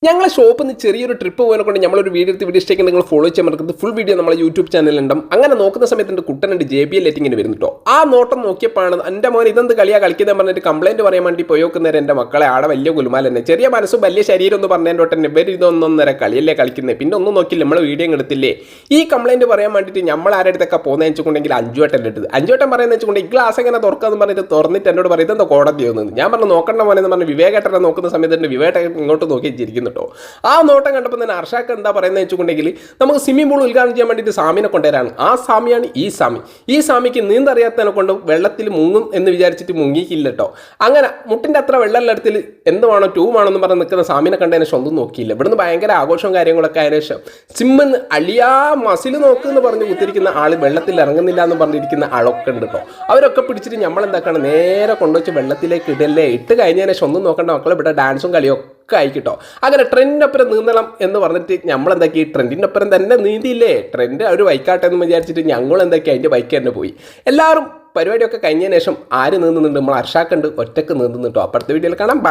ഞങ്ങളെ ഷോപ്പിൽ നിന്ന് ചെറിയൊരു ട്രിപ്പ് പോകാനെ കൊണ്ട് നമ്മളൊരു വീഡിയോ എടുത്ത് വീഡിയോ സ്റ്റേക്ക് നിങ്ങൾ ഫോളോ ചെയ്യാൻ മറക്കുന്നത് ഫുൾ വീഡിയോ നമ്മളെ യൂട്യൂബ് ചാനലിലുണ്ടാവും. അങ്ങനെ നോക്കുന്ന സമയത്ത് എൻ്റെ കുട്ടനുണ്ട് JBL ലൈറ്റിങ്ങിന് വരുന്നുട്ടോ. ആ നോട്ടം നോക്കിയപ്പോഴാണ് എൻ്റെ മോൻ ഇതെന്ത് കളിക്കുന്നത് പറഞ്ഞിട്ട് കംപ്ലൈൻറ്റ് പറയാൻ വേണ്ടി പോയോക്കുന്നേരം എൻ്റെ മക്കളെ ആടെ വലിയ ഗുലുമാൽ തന്നെ ചെറിയ മനസ്സും വലിയ ശരീരം എന്ന് പറഞ്ഞതിൻ്റെ തൊട്ട് ഇവർ ഇതൊന്നൊന്നര കളിയല്ലേ കളിക്കുന്നത്. പിന്നെ ഒന്നും നോക്കില്ല, നമ്മൾ വീഡിയോ എടുത്തില്ലേ. ഈ കംപ്ലൈൻറ്റ് പറയാൻ വേണ്ടിയിട്ട് നമ്മൾ ആരുടെ അടുത്തൊക്കെ പോകുന്നതെന്ന് വെച്ചിട്ടുണ്ടെങ്കിൽ അഞ്ചുവട്ടം ഇട്ടത്. അഞ്ചുവട്ടം പറയുന്നത് വെച്ചിട്ടുണ്ടെങ്കിൽ ഈ ഗ്ലാസ് എങ്ങനെ തുറക്കാന്ന് പറഞ്ഞിട്ട് തുറന്നിട്ട് എന്നോട് പറയും ഇതെന്താ കോടതി തോന്നുന്നത്. ഞാൻ പറഞ്ഞു നോക്കണ്ട മോനെന്ന് പറഞ്ഞ് വിവേകേട്ടനെ നോക്കുന്ന സമയത്ത് വിവേകേട്ടൻ ഇങ്ങോട്ട് നോക്കി ചിരിക്കുന്നു കേട്ടോ. ആ നോട്ടം കണ്ടപ്പോൾ തന്നെ അർഷാക്ക് എന്താ പറയുന്നത് വെച്ചിട്ടുണ്ടെങ്കിൽ നമുക്ക് സ്വിമ്മിംഗ് പൂൾ ഉദ്ഘാടനം ചെയ്യാൻ വേണ്ടിയിട്ട് സാമിനെ കൊണ്ടുവരാണ്. ആ സാമിയാണ് ഈ സാമി. ഈ സാമിക്ക് നീന്തറിയാത്തതിനെ കൊണ്ട് വെള്ളത്തിൽ മുങ്ങും എന്ന് വിചാരിച്ചിട്ട് മുങ്ങിയില്ല കേട്ടോ. അങ്ങനെ മുട്ടിൻ്റെ അത്ര വെള്ളത്തിലെടുത്തിൽ എന്തുവാണോ ട്യൂബാണെന്ന് പറഞ്ഞ് നിൽക്കുന്ന സാമിനെ കണ്ടതിന് ശേഷം ഒന്നും നോക്കിയില്ല. ഇവിടുന്ന് ഭയങ്കര ആഘോഷവും കാര്യങ്ങളൊക്കെ ആയതിനു ശേഷം സിമ്മിന്ന് അളിയാ മസിൽ നോക്കുമെന്ന് പറഞ്ഞ് കുത്തിരിക്കുന്ന ആൾ വെള്ളത്തിൽ ഇറങ്ങുന്നില്ല എന്ന് പറഞ്ഞിരിക്കുന്ന ആളൊക്കെ ഉണ്ട് കേട്ടോ. അവരൊക്കെ പിടിച്ചിട്ട് നമ്മളെന്താക്കണം നേരെ കൊണ്ടുവച്ച് വെള്ളത്തിലേക്ക് ഇടല്ലേ. ഇട്ട് കഴിഞ്ഞതിന് ശേഷം ഒന്നും നോക്കേണ്ട മക്കളെ ഇവിടെ ഡാൻസും കളിയും ആയിക്കിട്ടോ. അങ്ങനെ ട്രെൻഡിനൊപ്പം നീന്തണം എന്ന് പറഞ്ഞിട്ട് നമ്മളെന്താക്കി ട്രെൻഡിൻ്റെ ഒപ്പം തന്നെ നീന്തിയില്ലേ. ട്രെൻഡ് ഒരു ബൈക്കാട്ടെ എന്ന് വിചാരിച്ചിട്ട് ഞങ്ങളെന്താക്കി അതിൻ്റെ ബൈക്ക് തന്നെ പോയി. എല്ലാവരും പരിപാടിയൊക്കെ കഴിഞ്ഞതിന് ശേഷം ആര് നീന്തുന്നുണ്ട്? നമ്മൾ അർഷാക്കുണ്ട് ഒറ്റക്ക് നീന്തുന്നുട്ടോ. അപ്പുറത്തെ വീഡിയോയിൽ കാണാം. ബൈ.